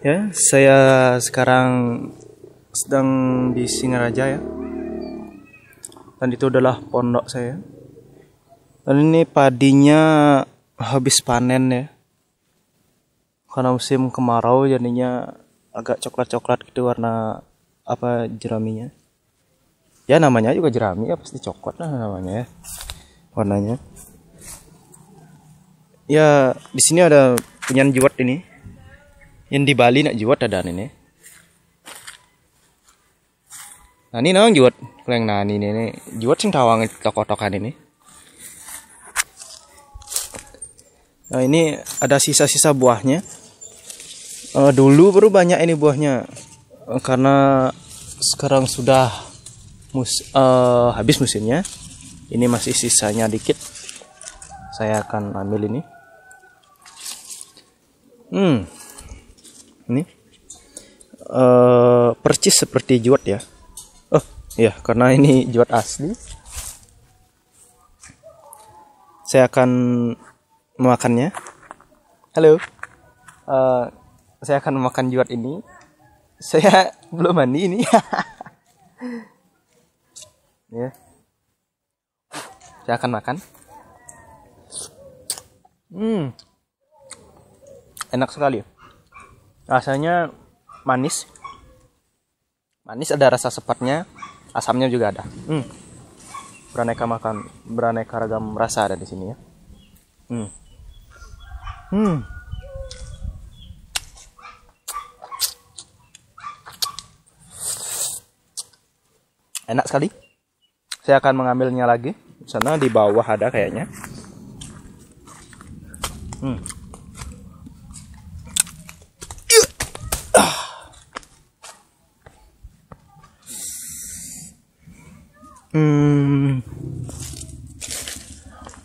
Ya, saya sekarang sedang di Singaraja ya. Dan itu adalah pondok saya. Dan ini padinya habis panen ya. Karena musim kemarau jadinya agak coklat-coklat gitu warna apa jeraminya. Ya namanya juga jerami ya, pasti coklat lah namanya ya. Warnanya. Ya, di sini ada punya juwet ini. Yang di Bali nak juwet ada ini. Nah ini nang juwet, keleng nani ini juwet sing tawang tok-tokan ini. Nah ini ada sisa-sisa buahnya. Dulu baru banyak ini buahnya, karena sekarang sudah habis musimnya. Ini masih sisanya dikit. Saya akan ambil ini. Ini percis seperti juwet ya. Oh iya, karena ini juwet asli. Saya akan memakannya. Halo, saya akan memakan juwet ini. Saya belum mandi ini. Ya, saya akan makan. Enak sekali. Rasanya manis. Manis, ada rasa sepatnya, asamnya juga ada. Beraneka ragam rasa ada di sini ya. Enak sekali. Saya akan mengambilnya lagi. Di sana di bawah ada kayaknya.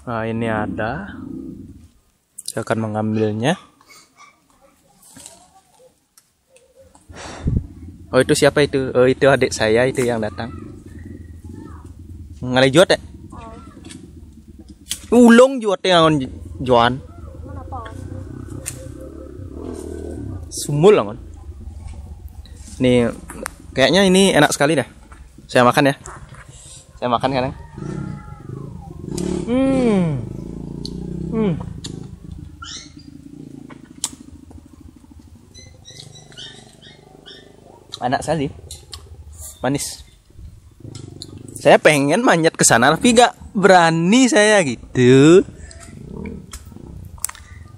Nah ini ada. Saya akan mengambilnya. Oh itu siapa itu? Oh itu adik saya itu yang datang. Ngalih juat ya? Ulung juat yang juan. Sumul lah kan. Nih kayaknya ini enak sekali dah. Saya makan ya. Saya makan sekarang. Enak sekali. Manis. Saya pengen manjat ke sana tapi gak berani saya gitu.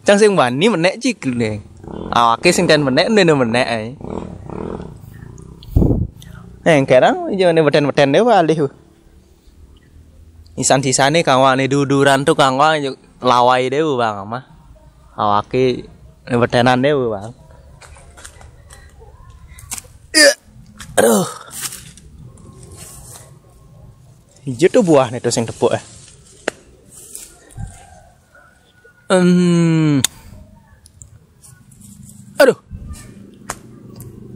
Cang sing wani menek cik deh. Awake sing ten menek ndene menek ae. Kerang jane beten-beten deh walih. Isan-sisane kawane duduran tuh kangwa lawai deh bang mah. Awake betenan deh bang. Aduh. Hijau tuh buah nih tuh yang tepuk ya. Aduh.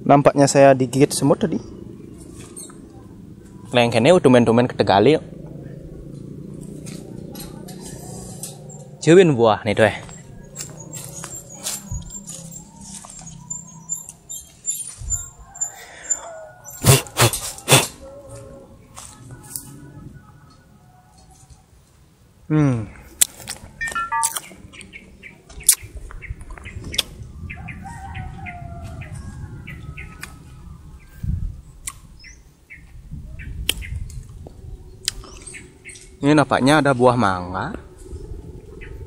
Nampaknya saya digigit semut tadi. Lengkene tumen-tumen ketegali. Jauhin buah nih tuh ya. Ini nampaknya ada buah mangga,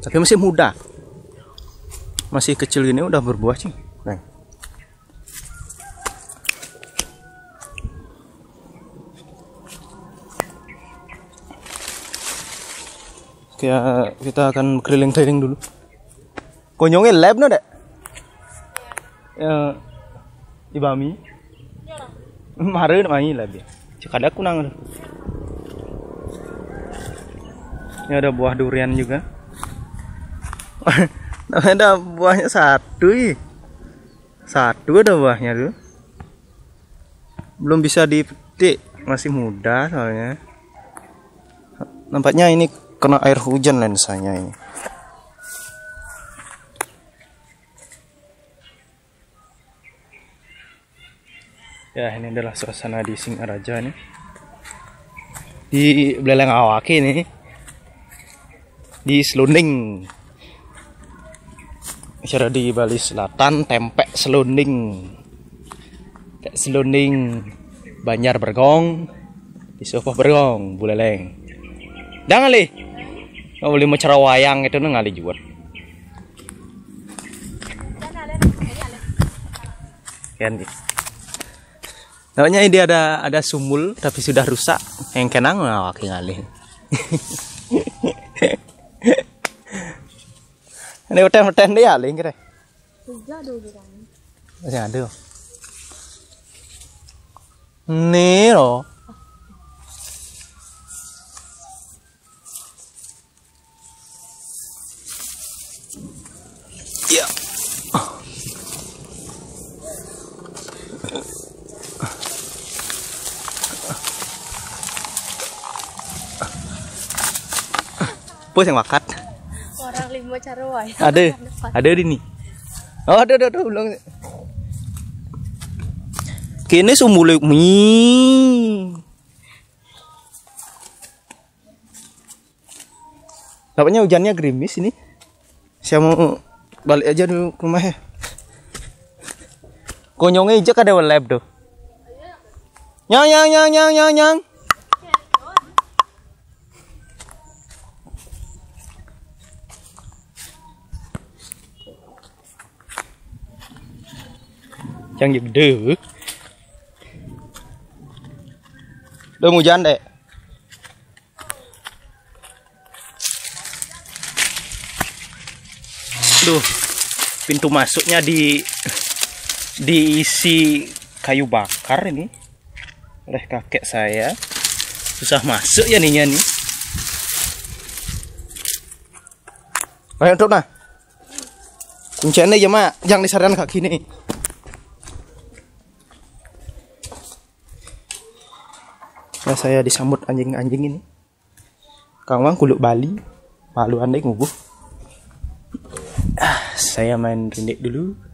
tapi masih muda, masih kecil gini udah berbuah sih. Kita akan keliling-keliling dulu. Konyongnya lab no dek? Ya, ibami. Mare nak main lab dia. Cekada aku nang. Ini ada buah durian juga. Ada buahnya satu ih. Satu ada buahnya tuh. Belum bisa dipetik, masih muda soalnya. Nampaknya ini kena air hujan lensanya ini. Ya, ini adalah suasana di Singaraja nih. Di Beleleng Awaki nih. Di Selunding. Cara di Bali Selatan, tempek selunding. Kayak selunding Banjar Bergong, di Sopo Bergong, Buleleng. Dah ngali. Nggak boleh macara wayang itu ngali juga. Kan namanya ini ada sumul tapi sudah rusak. Yang kenang awaki ngali. Ini hotel dia aling kira. Masih ada. Nih loh. Ya. Apa yang makat? Orang lima cara wae. Ada di nih. Oh, ada belum. Kini sumule mie. Nampaknya hujannya gerimis ini. Saya mau balik aja dulu ke rumah ya. Konyongnya hijau ada lab tuh. Nyang. Yang gede. Udah hujan deh. Duh, pintu masuknya diisi kayu bakar ini oleh kakek saya. Susah masuk ya nih. Ayo untuk nah. Kunciannya ya mak, jangan disaran kaki nih. Nah, saya disambut anjing-anjing ini. Kang Wang kuluk Bali, malu andai ngubuh. Saya main rindik dulu.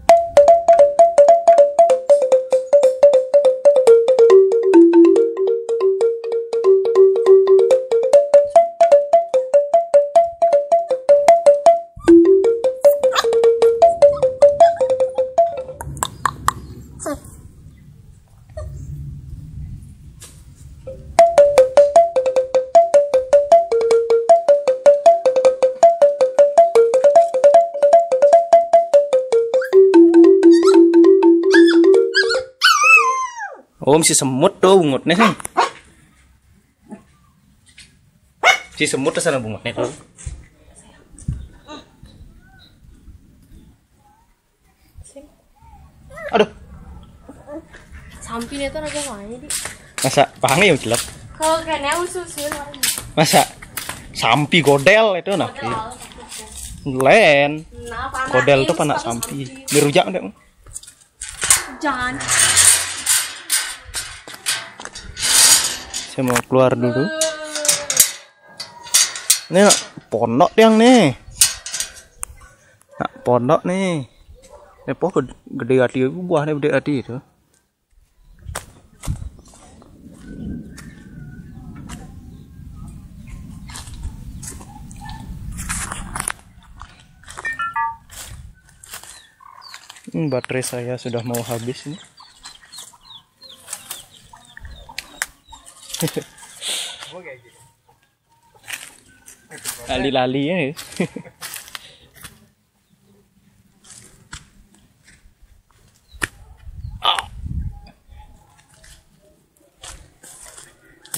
Si semut tuh bungutnya sih. Si semut sana bungutnya tuh. Aduh. Sampi itu aja main di. Masa pahangnya yang jelek. Kalau kayaknya usul-usul. Masa sampi godel itu nah. Len. Godel tuh panak sampi. Dirujak deh. Jangan. Saya mau keluar dulu. Ini nak pondok yang nih. Nak pondok nih. Ini pohon gede hati, buahnya gede hati itu. Baterai saya sudah mau habis nih. Lali-lali ya.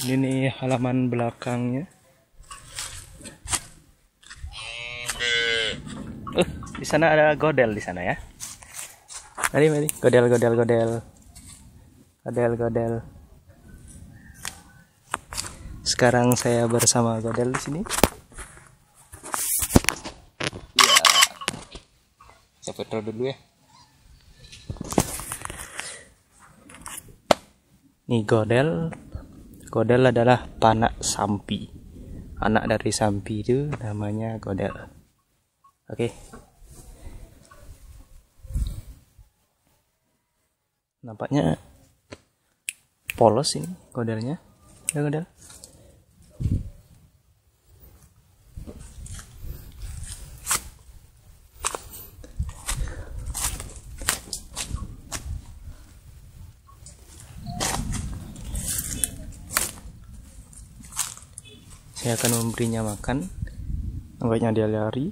Ini nih halaman belakangnya. Di sana ada godel di sana ya. Mari. Godel. Sekarang saya bersama godel di sini. Ya. Saya foto dulu ya. Nih godel. Godel adalah panak sampi. Anak dari sampi itu namanya godel. Oke. Nampaknya polos ini godelnya. Ya godel. Saya akan memberinya makan. Nampaknya dia lari.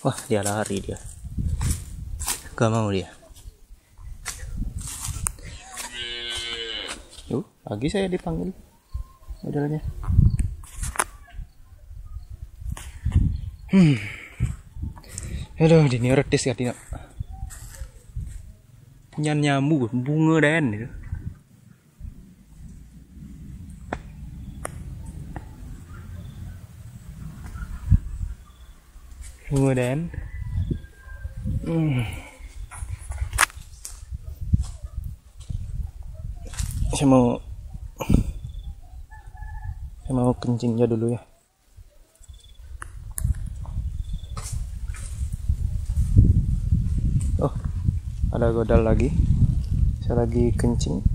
Wah, dia lari dia. Gak mau dia. Yuk, lagi saya dipanggil modelnya. Aduh, ini retis ya tidak. Nyan nyamuk bunga dan itu. Bunga dan. Saya mau kencingnya dulu ya. Oh, ada godal lagi. Saya lagi kencing.